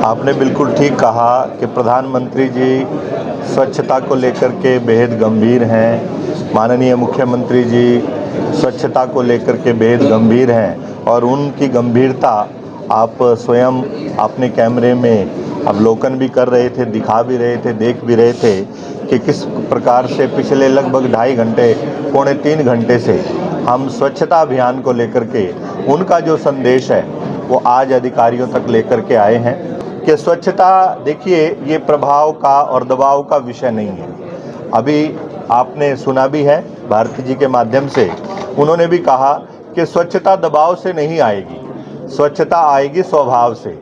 आपने बिल्कुल ठीक कहा कि प्रधानमंत्री जी स्वच्छता को लेकर के बेहद गंभीर हैं। माननीय मुख्यमंत्री जी स्वच्छता को लेकर के बेहद गंभीर हैं और उनकी गंभीरता आप स्वयं अपने कैमरे में अवलोकन भी कर रहे थे, दिखा भी रहे थे, देख भी रहे थे कि किस प्रकार से पिछले लगभग 2.5 घंटे, पौने 3 घंटे से हम स्वच्छता अभियान को लेकर के उनका जो संदेश है वो आज अधिकारियों तक लेकर के आए हैं कि स्वच्छता, देखिए, ये प्रभाव का और दबाव का विषय नहीं है। अभी आपने सुना भी है, भारती जी के माध्यम से उन्होंने भी कहा कि स्वच्छता दबाव से नहीं आएगी, स्वच्छता आएगी स्वभाव से।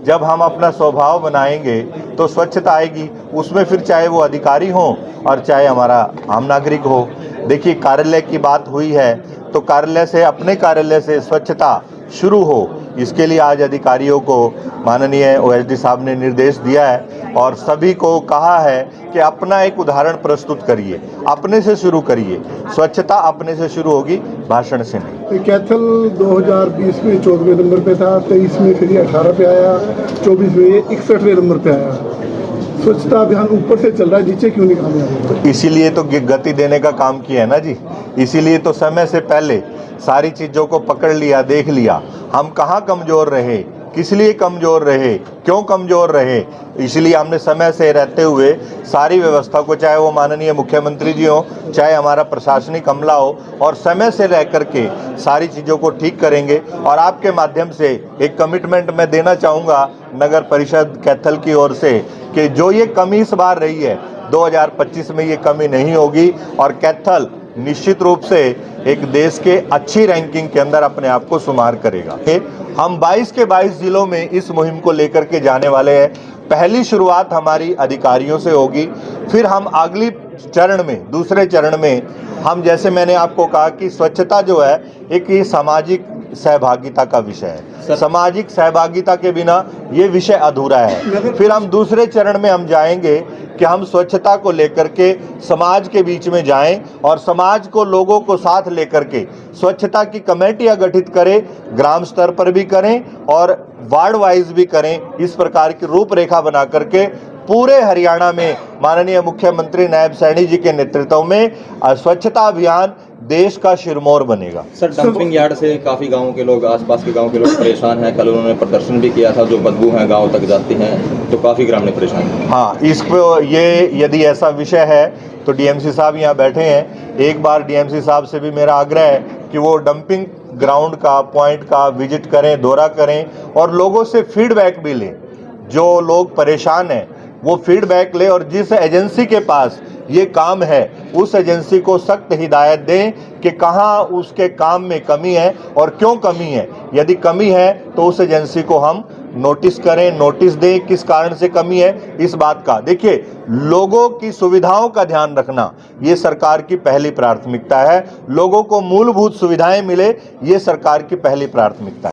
जब हम अपना स्वभाव बनाएंगे तो स्वच्छता आएगी। उसमें फिर चाहे वो अधिकारी हो और चाहे हमारा आम नागरिक हो। देखिए, कार्यालय की बात हुई है तो कार्यालय से, अपने कार्यालय से स्वच्छता शुरू हो, इसके लिए आज अधिकारियों को माननीय ओएसडी साहब ने निर्देश दिया है और सभी को कहा है कि अपना एक उदाहरण प्रस्तुत करिए, अपने से शुरू करिए। स्वच्छता अपने से शुरू होगी, भाषण से नहीं। कैथल 2020 में 14वें नंबर पे था, 23 में फिर 18 पे आया, 24 में 61वें नंबर पे आया। स्वच्छता अभियान ऊपर से चल रहा है, नीचे क्यों नहीं कामयाब? तो इसीलिए तो गति देने का काम किया है ना जी। इसीलिए तो समय से पहले सारी चीज़ों को पकड़ लिया, देख लिया हम कहाँ कमज़ोर रहे, किस लिए कमज़ोर रहे, क्यों कमज़ोर रहे। इसलिए हमने समय से रहते हुए सारी व्यवस्था को, चाहे वो माननीय मुख्यमंत्री जी हो, चाहे हमारा प्रशासनिक अमला हो, और समय से रह करके सारी चीज़ों को ठीक करेंगे। और आपके माध्यम से एक कमिटमेंट मैं देना चाहूँगा नगर परिषद कैथल की ओर से कि जो ये कमी इस बार रही है, 2025 में ये कमी नहीं होगी और कैथल निश्चित रूप से एक देश के अच्छी रैंकिंग के अंदर अपने आप को शुमार करेगा। हम 22 के 22 जिलों में इस मुहिम को लेकर के जाने वाले हैं। पहली शुरुआत हमारी अधिकारियों से होगी, फिर हम अगली चरण में, दूसरे चरण में हम, जैसे मैंने आपको कहा कि स्वच्छता जो है एक ये सामाजिक सहभागिता का विषय है। सामाजिक सहभागिता के बिना ये विषय अधूरा है। फिर हम दूसरे चरण में हम जाएंगे कि हम स्वच्छता को लेकर के समाज के बीच में जाएं और समाज को, लोगों को साथ लेकर के स्वच्छता की कमेटियां गठित करें, ग्राम स्तर पर भी करें और वार्ड वाइज भी करें। इस प्रकार की रूपरेखा बना करके पूरे हरियाणा में माननीय मुख्यमंत्री नायब सैनी जी के नेतृत्व में स्वच्छता अभियान देश का शिरमौर बनेगा। सर, डंपिंग यार्ड से काफ़ी गांवों के लोग, आसपास के गांवों के लोग परेशान हैं। कल उन्होंने प्रदर्शन भी किया था, जो बदबू है गांव तक जाती हैं, तो काफ़ी ग्रामीण परेशान हैं। हाँ, इसको, ये यदि ऐसा विषय है तो डीएमसी साहब यहाँ बैठे हैं, एक बार डीएमसी साहब से भी मेरा आग्रह है कि वो डंपिंग ग्राउंड का, पॉइंट का विजिट करें, दौरा करें और लोगों से फीडबैक भी लें। जो लोग परेशान हैं वो फीडबैक ले और जिस एजेंसी के पास ये काम है उस एजेंसी को सख्त हिदायत दें कि कहाँ उसके काम में कमी है और क्यों कमी है। यदि कमी है तो उस एजेंसी को हम नोटिस करें, नोटिस दें किस कारण से कमी है इस बात का। देखिए, लोगों की सुविधाओं का ध्यान रखना ये सरकार की पहली प्राथमिकता है। लोगों को मूलभूत सुविधाएं मिले, ये सरकार की पहली प्राथमिकता है।